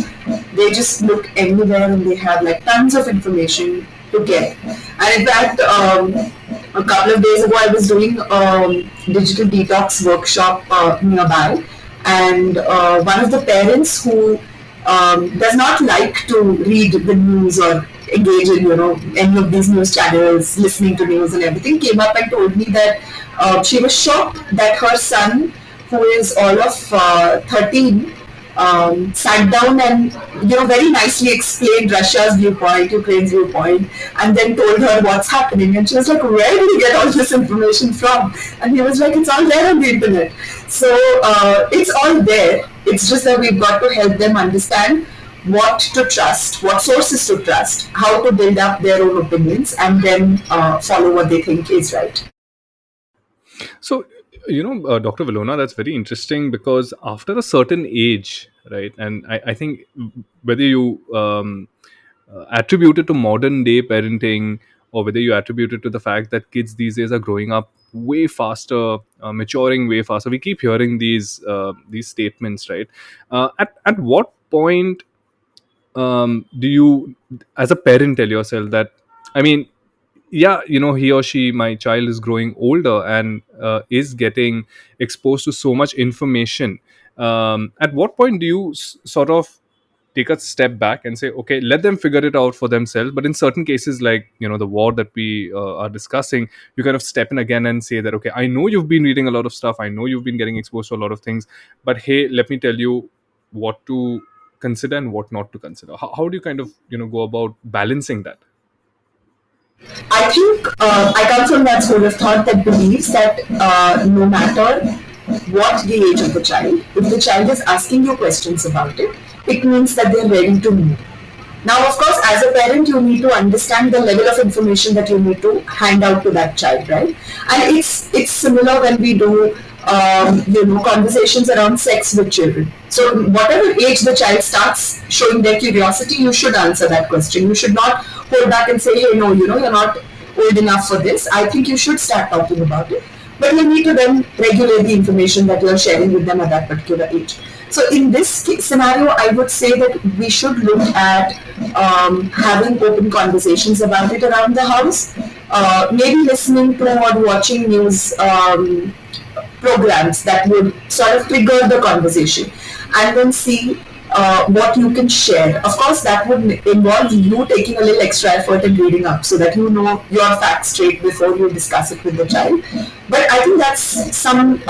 They just look anywhere and they have like tons of information to get. And in fact, a couple of days ago, I was doing a digital detox workshop nearby. And one of the parents who does not like to read the news or engage in any of these news channels, listening to news and everything, came up and told me that she was shocked that her son, who is all of 13, sat down and very nicely explained Russia's viewpoint, Ukraine's viewpoint, and then told her what's happening. And she was like, where did you get all this information from? And he was like, it's all there on the internet. So it's all there. It's just that we've got to help them understand what to trust, what sources to trust, how to build up their own opinions, and then follow what they think is right. So, Dr. Vilona, that's very interesting because after a certain age, right, and I think whether you attribute it to modern day parenting or whether you attribute it to the fact that kids these days are growing up way faster, maturing way faster, we keep hearing these statements, right? At what point do you, as a parent, tell yourself that, I mean, yeah, he or she, my child, is growing older and is getting exposed to so much information. At what point do you sort of take a step back and say, okay, let them figure it out for themselves? But in certain cases, like the war that we are discussing, you kind of step in again and say that, okay, I know you've been reading a lot of stuff, I know you've been getting exposed to a lot of things, but hey, let me tell you what to consider and what not to consider. How do you kind of go about balancing that? I think I come from that school of thought that believes that no matter what the age of the child, if the child is asking you questions about it, it means that they're ready to move. Now, of course, as a parent, you need to understand the level of information that you need to hand out to that child, right? And it's similar when we do, conversations around sex with children. So, whatever age the child starts showing their curiosity, you should answer that question. You should not hold back and say, "Hey, no, you're not old enough for this." I think you should start talking about it, but you need to then regulate the information that you're sharing with them at that particular age. So in this scenario, I would say that we should look at having open conversations about it around the house. Maybe listening to or watching news programs that would sort of trigger the conversation, and then see what you can share. Of course, that would involve you taking a little extra effort and reading up so that you know your facts straight before you discuss it with the child. But I think that's some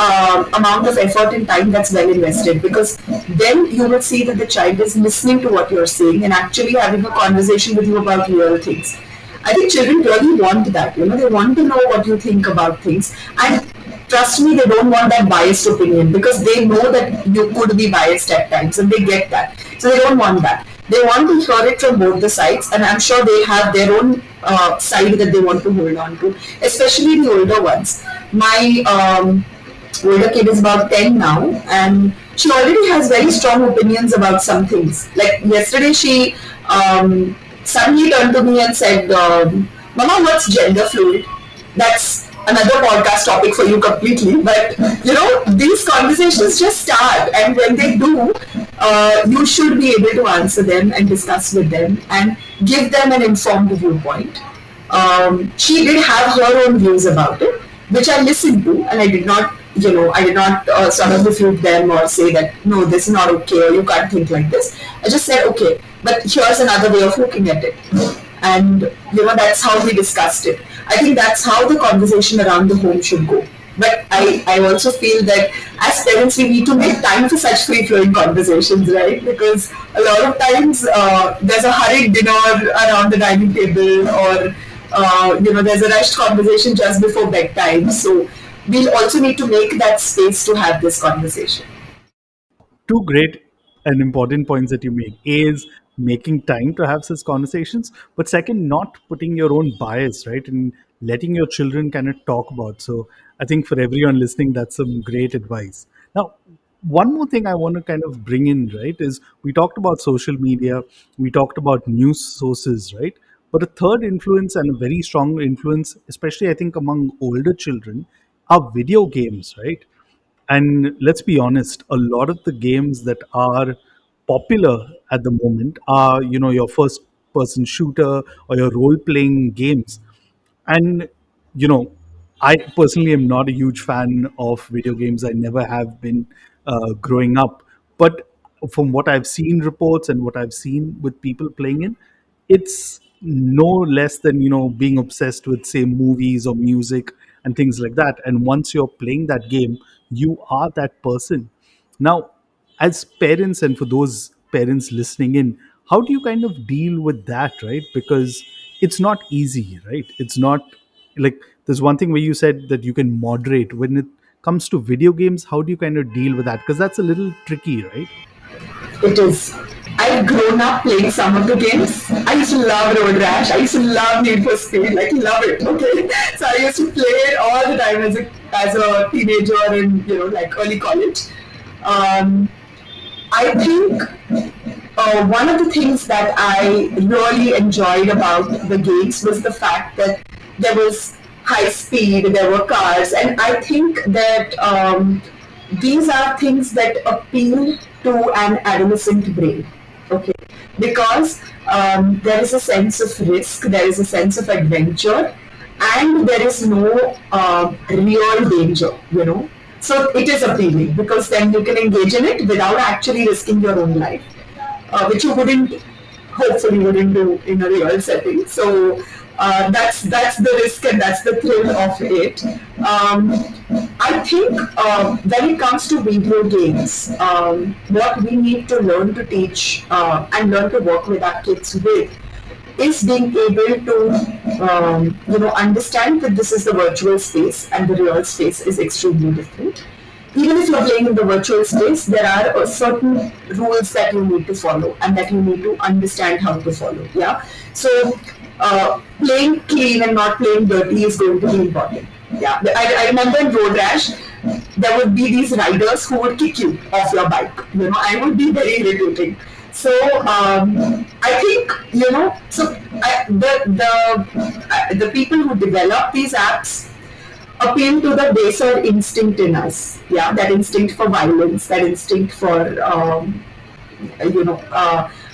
amount of effort and time that's well invested, because then you will see that the child is listening to what you're saying and actually having a conversation with you about real things. I think children really want that. They want to know what you think about things. And trust me, they don't want that biased opinion, because they know that you could be biased at times and they get that. So they don't want that. They want to hear it from both the sides, and I'm sure they have their own side that they want to hold on to, especially the older ones. My older kid is about 10 now, and she already has very strong opinions about some things. Like yesterday, she suddenly turned to me and said, "Mama, what's gender fluid?" That's another podcast topic for you completely. But these conversations just start, and when they do, you should be able to answer them and discuss with them and give them an informed viewpoint. She did have her own views about it, which I listened to, and I did not, sort of refute them or say that no, this is not okay, or you can't think like this. I just said, okay, but here's another way of looking at it, and that's how we discussed it. I think that's how the conversation around the home should go. But I also feel that as parents, we need to make time for such free-flowing conversations, right? Because a lot of times there's a hurried dinner around the dining table, or there's a rushed conversation just before bedtime. So we'll also need to make that space to have this conversation. Two great and important points that you make. A is making time to have such conversations, but second, not putting your own bias, right, and letting your children kind of talk about. So I think for everyone listening, that's some great advice. Now, one more thing I want to kind of bring in, right, is we talked about social media, we talked about news sources, right? But a third influence, and a very strong influence, especially I think among older children, are video games, right? And let's be honest, a lot of the games that are popular at the moment are, your first person shooter or your role playing games. And, you know, I personally am not a huge fan of video games. I never have been growing up. But from what I've seen reports and what I've seen with people playing it, it's no less than, being obsessed with, say, movies or music and things like that. And once you're playing that game, you are that person. Now, as parents, and for those parents listening in, how do you kind of deal with that, right? Because it's not easy, right? It's not like, there's one thing where you said that you can moderate when it comes to video games, how do you kind of deal with that? Because that's a little tricky, right? It is. I've grown up playing some of the games. I used to love Road Rash. I used to love Need for Speed. Like, love it. Okay, so I used to play it all the time as a teenager in like early college. I think one of the things that I really enjoyed about the games was the fact that there was high speed, there were cars, and I think that these are things that appeal to an adolescent brain. Okay, because there is a sense of risk, there is a sense of adventure, and there is no real danger. So it is appealing because then you can engage in it without actually risking your own life, which you hopefully wouldn't do in a real setting. So that's the risk and that's the thrill of it. I think when it comes to video games, what we need to learn to teach and learn to work with our kids with is being able to understand that this is the virtual space and the real space is extremely different. Even if you're playing in the virtual space, there are certain rules that you need to follow and that you need to understand how to follow. Yeah. So playing clean and not playing dirty is going to be important. Yeah. I remember in Road Rash, there would be these riders who would kick you off your bike. I would be very irritating. So I think the people who develop these apps appeal to the baser instinct in us. Yeah, that instinct for violence, that instinct for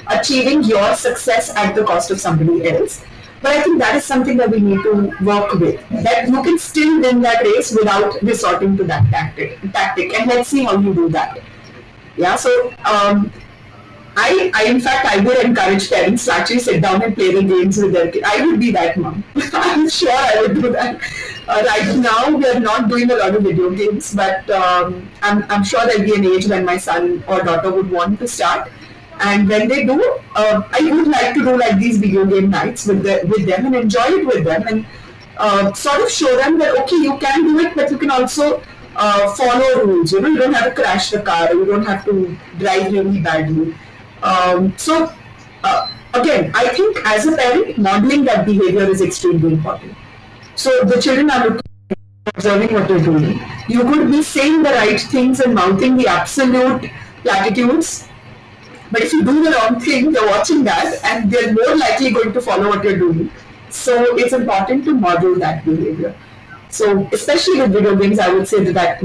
achieving your success at the cost of somebody else. But I think that is something that we need to work with. That you can still win that race without resorting to that tactic. And let's see how you do that. Yeah. So I in fact, I would encourage parents to actually sit down and play the games with their kids. I would be that mom. I'm sure I would do that. Right now, we are not doing a lot of video games, but I'm sure there'll be an age when my son or daughter would want to start. And when they do, I would like to do like these video game nights with them and enjoy it with them and sort of show them that, okay, you can do it, but you can also follow rules. You don't have to crash the car, you don't have to drive really badly. Again, I think as a parent, modeling that behavior is extremely important. So the children are looking, observing what they're doing. You could be saying the right things and mouthing the absolute platitudes, but if you do the wrong thing, they're watching that and they're more likely going to follow what you're doing. So it's important to model that behavior. So especially with video games, I would say that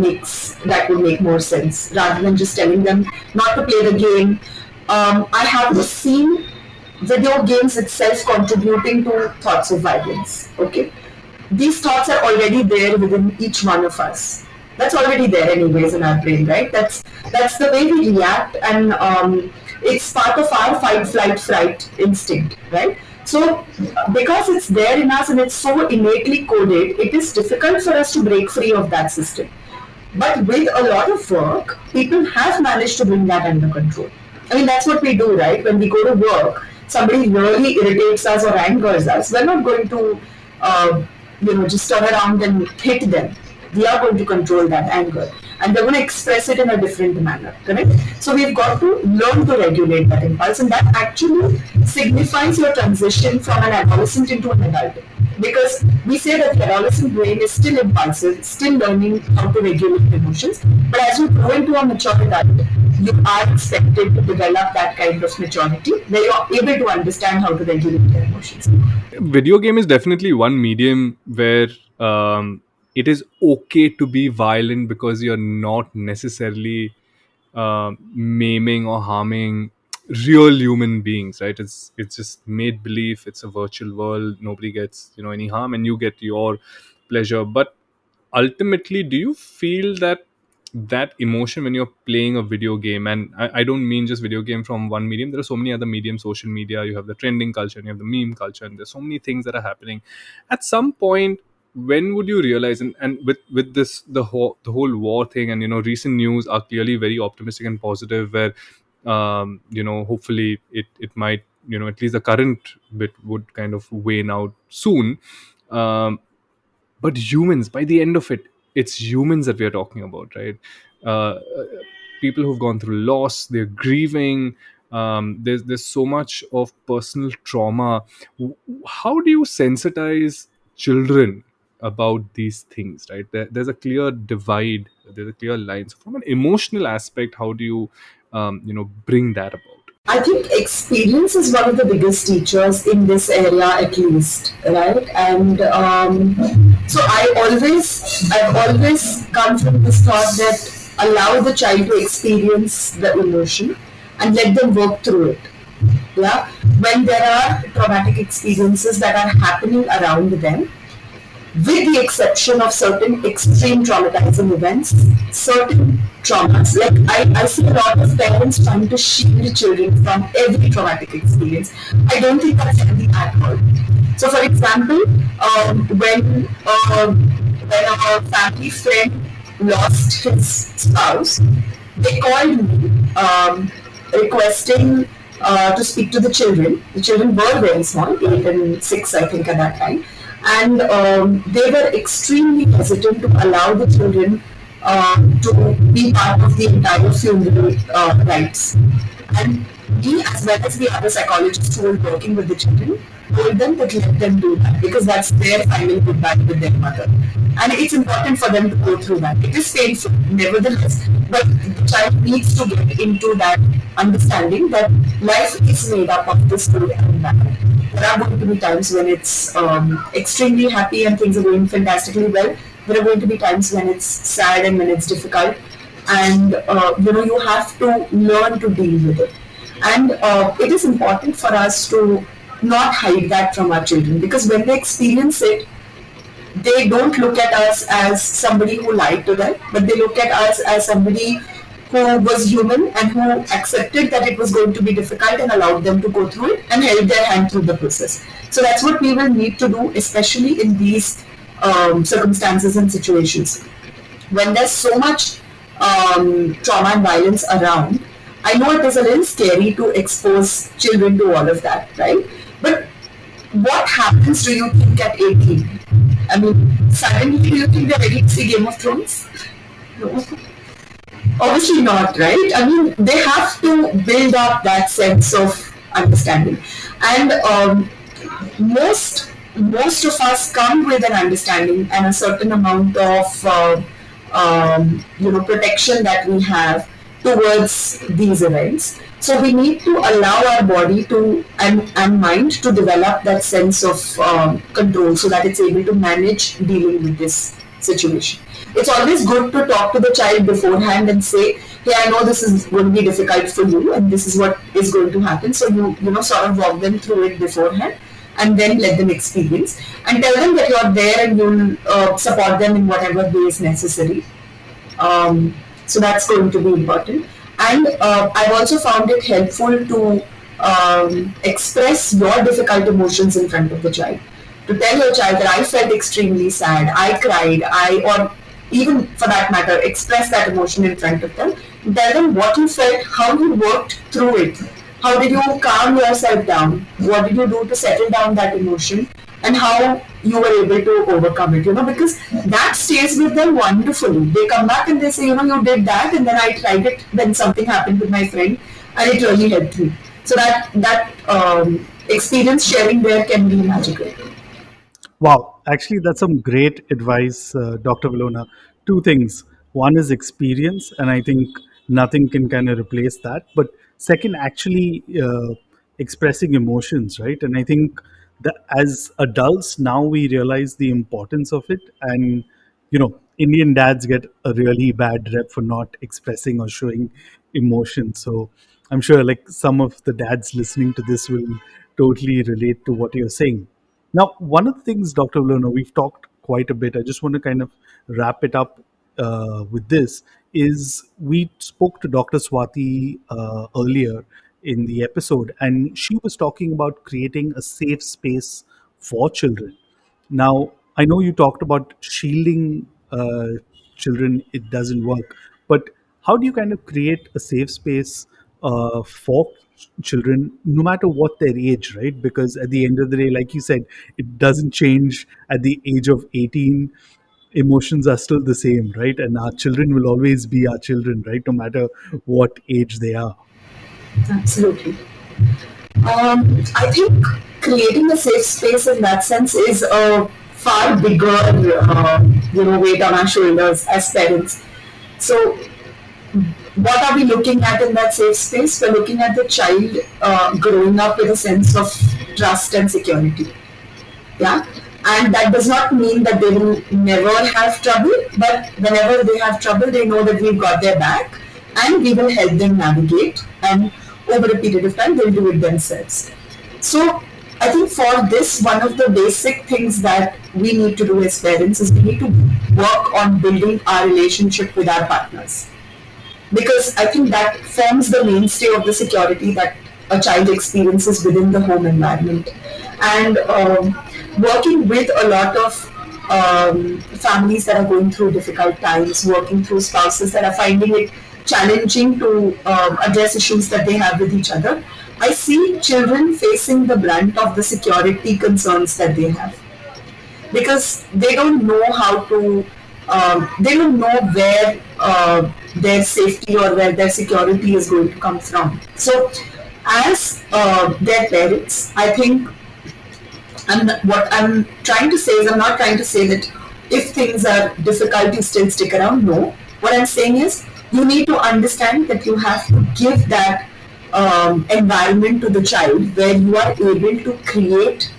would make more sense rather than just telling them not to play the game. I have seen video games itself contributing to thoughts of violence. Okay, these thoughts are already there within each one of us. That's already there anyways in our brain, right? That's the way we react, and it's part of our fight, flight, fright instinct, right? So because it's there in us and it's so innately coded, it is difficult for us to break free of that system. But with a lot of work, people have managed to bring that under control. I mean, that's what we do, right? When we go to work, somebody really irritates us or angers us, we're not going to, just turn around and hit them. We are going to control that anger. And we're going to express it in a different manner, correct? So we've got to learn to regulate that impulse. And that actually signifies your transition from an adolescent into an adult. Because we say that the adolescent brain is still impulsive, still learning how to regulate emotions. But as you grow into a mature adult, you are expected to develop that kind of maturity where you're able to understand how to regulate your emotions. Video game is definitely one medium where it is okay to be violent because you're not necessarily maiming or harming real human beings, right? It's just made believe. It's a virtual world. Nobody gets any harm, and you get your pleasure. But ultimately, do you feel that emotion when you're playing a video game? And I don't mean just video game from one medium. There are so many other mediums, social media, you have the trending culture, and you have the meme culture, and there's so many things that are happening. At some point, when would you realize, and with this the whole war thing, and recent news are clearly very optimistic and positive, where hopefully it might, at least the current bit would kind of wane out soon. But humans, by the end of it, it's humans that we are talking about, right? People who've gone through loss, they're grieving. There's so much of personal trauma. How do you sensitize children about these things, right? There's a clear divide, there's a clear line. So from an emotional aspect, how do you bring that about? I think experience is one of the biggest teachers in this area, at least, right? And so I've always come from this thought that allow the child to experience the emotion and let them work through it. Yeah, when there are traumatic experiences that are happening around them, with the exception of certain extreme traumatizing events, certain traumas, like I see a lot of parents trying to shield children from every traumatic experience. I don't think that's healthy at all. So, for example, when a family friend lost his spouse, they called me requesting to speak to the children. The children were very small, 8 and 6, I think, at that time. And they were extremely hesitant to allow the children to be part of the entire funeral rites. And me, as well as the other psychologists who were working with the children, told them that let them do that because that's their final goodbye with their mother. And it's important for them to go through that. It is painful, nevertheless, but the child needs to get into that understanding that life is made up of this good and bad. There are going to be times when it's extremely happy and things are going fantastically well. There are going to be times when it's sad and when it's difficult, and you have to learn to deal with it. And it is important for us to not hide that from our children, because when they experience it, they don't look at us as somebody who lied to them, but they look at us as somebody who was human and who accepted that it was going to be difficult and allowed them to go through it and held their hand through the process. So that's what we will need to do, especially in these circumstances and situations. When there's so much trauma and violence around, I know it is a little scary to expose children to all of that, right? But what happens, do you think, at 18? I mean, suddenly do you think they're ready to see Game of Thrones? No. Obviously not, right? I mean, they have to build up that sense of understanding. And most of us come with an understanding and a certain amount of protection that we have towards these events. So we need to allow our body to and mind to develop that sense of control so that it's able to manage dealing with this situation. It's always good to talk to the child beforehand and say, hey, I know this is going to be difficult for you and this is what is going to happen. So you sort of walk them through it beforehand and then let them experience and tell them that you're there and you'll support them in whatever way is necessary. So that's going to be important. And I've also found it helpful to express your difficult emotions in front of the child. To tell your child that I felt extremely sad, I cried, or even for that matter, express that emotion in front of them. Tell them what you felt, how you worked through it, how did you calm yourself down, what did you do to settle down that emotion, and how you were able to overcome it, because that stays with them wonderfully. They come back and they say, you did that, and then I tried it, then something happened with my friend, and it really helped me. So that experience sharing there can be magical. Wow, actually, that's some great advice, Dr. Wilona. Two things. One is experience, and I think nothing can kind of replace that. But second, actually expressing emotions, right? And I think that as adults now we realize the importance of it. And, Indian dads get a really bad rep for not expressing or showing emotion. So I'm sure like some of the dads listening to this will totally relate to what you're saying. Now, one of the things, Dr. Wilona, we've talked quite a bit. I just want to kind of wrap it up with this. Is we spoke to Dr. Swati earlier in the episode, and she was talking about creating a safe space for children. Now, I know you talked about shielding children, it doesn't work, but how do you kind of create a safe space for children, no matter what their age, right? Because at the end of the day, like you said, it doesn't change at the age of 18. emotions are still the same, right? And our children will always be our children, right? No matter what age they are. Absolutely. I think creating a safe space in that sense is a far bigger, weight on our shoulders as parents. So, what are we looking at in that safe space? We're looking at the child growing up with a sense of trust and security. Yeah, and that does not mean that they will never have trouble, but whenever they have trouble, they know that we've got their back and we will help them navigate, and over a period of time they'll do it themselves. So I think for this, one of the basic things that we need to do as parents is we need to work on building our relationship with our partners, because I think that forms the mainstay of the security that a child experiences within the home environment. And working with a lot of families that are going through difficult times, working through spouses that are finding it challenging to address issues that they have with each other, I see children facing the brunt of the security concerns that they have, because they don't know how to, they don't know where their safety or where their security is going to come from. So, as their parents, I think, and what I'm trying to say is, I'm not trying to say that if things are difficult, you still stick around. No. What I'm saying is, you need to understand that you have to give that environment to the child where you are able to create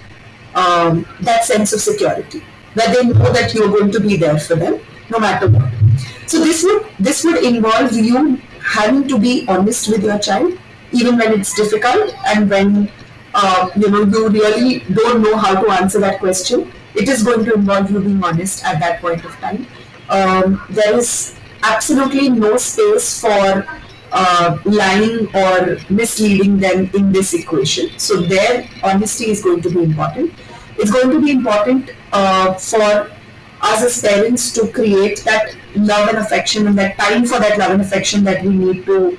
that sense of security, where they know that you're going to be there for them no matter what. So this would involve you having to be honest with your child, even when it's difficult and when you really don't know how to answer that question. It is going to involve you being honest at that point of time. There is absolutely no space for lying or misleading them in this equation. So their honesty is going to be important. It's going to be important for us as parents to create that love and affection and that time for that love and affection that we need to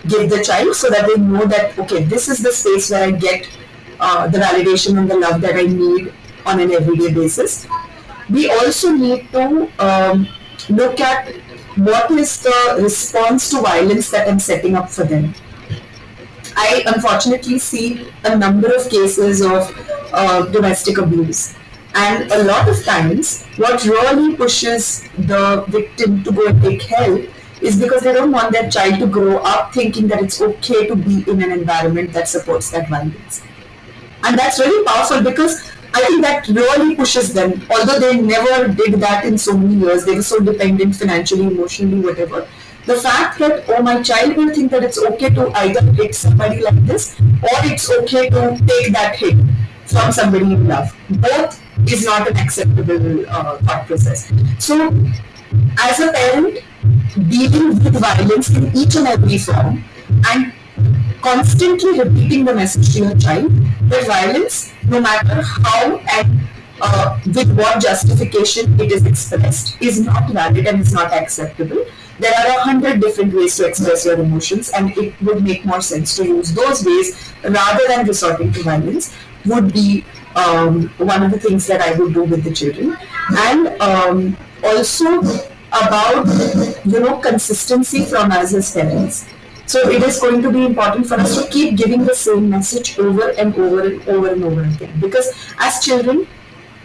give the child, so that they know that, okay, this is the space where I get the validation and the love that I need on an everyday basis. We also need to look at what is the response to violence that I'm setting up for them. I unfortunately see a number of cases of domestic abuse. And a lot of times, what really pushes the victim to go and take help is because they don't want their child to grow up thinking that it's okay to be in an environment that supports that violence. And that's really powerful, because I think that really pushes them, although they never did that in so many years, they were so dependent financially, emotionally, whatever. The fact that, oh, my child will think that it's okay to either hit somebody like this, or it's okay to take that hit from somebody you love. Both is not an acceptable thought process. So, as a parent, dealing with violence in each and every form and constantly repeating the message to your child that violence, no matter how and with what justification it is expressed, is not valid and is not acceptable. There are 100 different ways to express your emotions, and it would make more sense to use those ways rather than resorting to violence, would be one of the things that I would do with the children. And also about, consistency from us as parents. So it is going to be important for us to keep giving the same message over and over and over and over again. Because as children,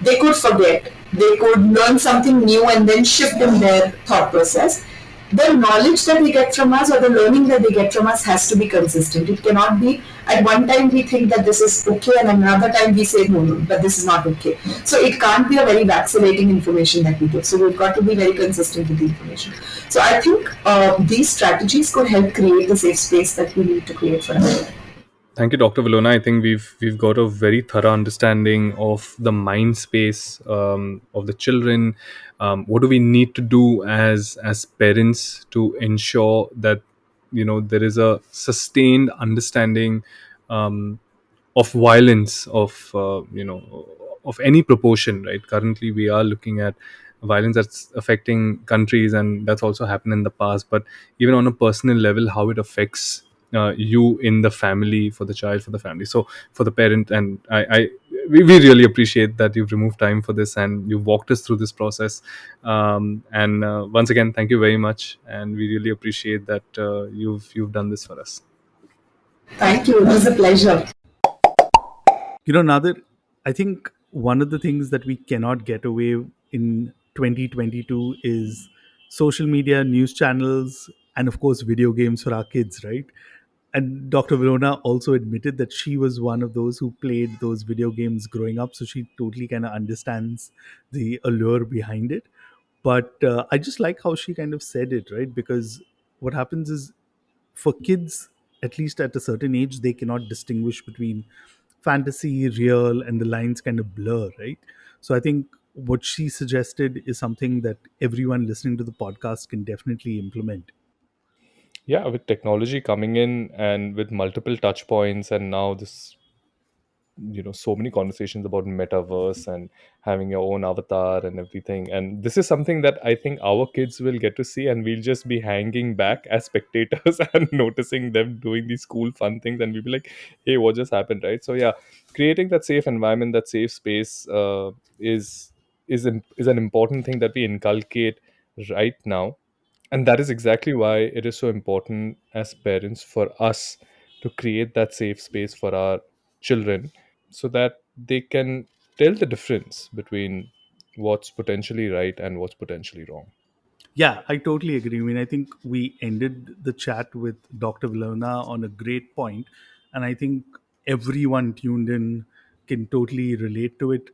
they could forget, they could learn something new and then shift in their thought process. The knowledge that we get from us, or the learning that they get from us, has to be consistent. It cannot be at one time we think that this is okay and another time we say no, but this is not okay. So it can't be a very vacillating information that we give. So we've got to be very consistent with the information. So I think these strategies could help create the safe space that we need to create for us. Thank you, Dr. Wilona. I think we've got a very thorough understanding of the mind space of the children. What do we need to do as parents to ensure that there is a sustained understanding of violence of any proportion, right? Currently, we are looking at violence that's affecting countries, and that's also happened in the past. But even on a personal level, how it affects you in the family, for the child, for the family, so for the parent. And I we really appreciate that you've removed time for this and you've walked us through this process. And once again, thank you very much, and we really appreciate that you've done this for us. Thank you. It was a pleasure. Nadir, I think one of the things that we cannot get away in 2022 is social media, news channels, and of course, video games for our kids, right? And Dr. Wilona also admitted that she was one of those who played those video games growing up, so she totally kind of understands the allure behind it. But I just like how she kind of said it, right? Because what happens is, for kids, at least at a certain age, they cannot distinguish between fantasy, real, and the lines kind of blur, right? So I think what she suggested is something that everyone listening to the podcast can definitely implement. Yeah, with technology coming in and with multiple touch points, and now this, so many conversations about metaverse and having your own avatar and everything, and this is something that I think our kids will get to see, and we'll just be hanging back as spectators and noticing them doing these cool fun things, and we'll be like, hey, what just happened, right? So yeah, creating that safe environment, that safe space, is an important thing that we inculcate right now. And that is exactly why it is so important as parents for us to create that safe space for our children, so that they can tell the difference between what's potentially right and what's potentially wrong. Yeah, I totally agree. I mean, I think we ended the chat with Dr. Vilona on a great point, and I think everyone tuned in can totally relate to it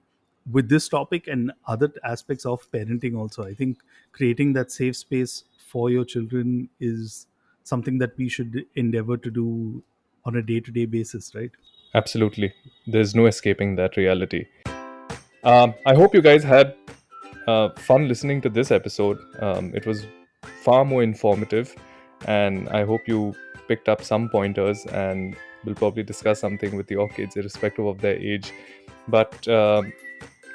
with this topic and other aspects of parenting also. I think creating that safe space for your children is something that we should endeavor to do on a day-to-day basis, right? Absolutely. There's no escaping that reality. I hope you guys had fun listening to this episode. It was far more informative, and I hope you picked up some pointers, and we'll probably discuss something with your kids, irrespective of their age. But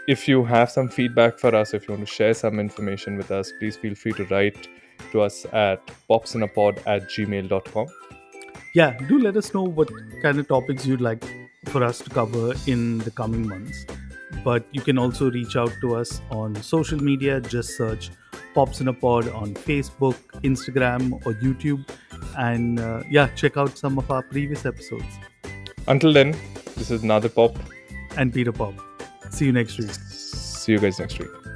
if you have some feedback for us, if you want to share some information with us, please feel free to write to us at popsinapod@gmail.com. Yeah, do let us know what kind of topics you'd like for us to cover in the coming months. But you can also reach out to us on social media. Just search Pops in a Pod on Facebook, Instagram, or YouTube. And check out some of our previous episodes. Until then, this is Nadir Pop. And Peter Pop. See you next week. See you guys next week.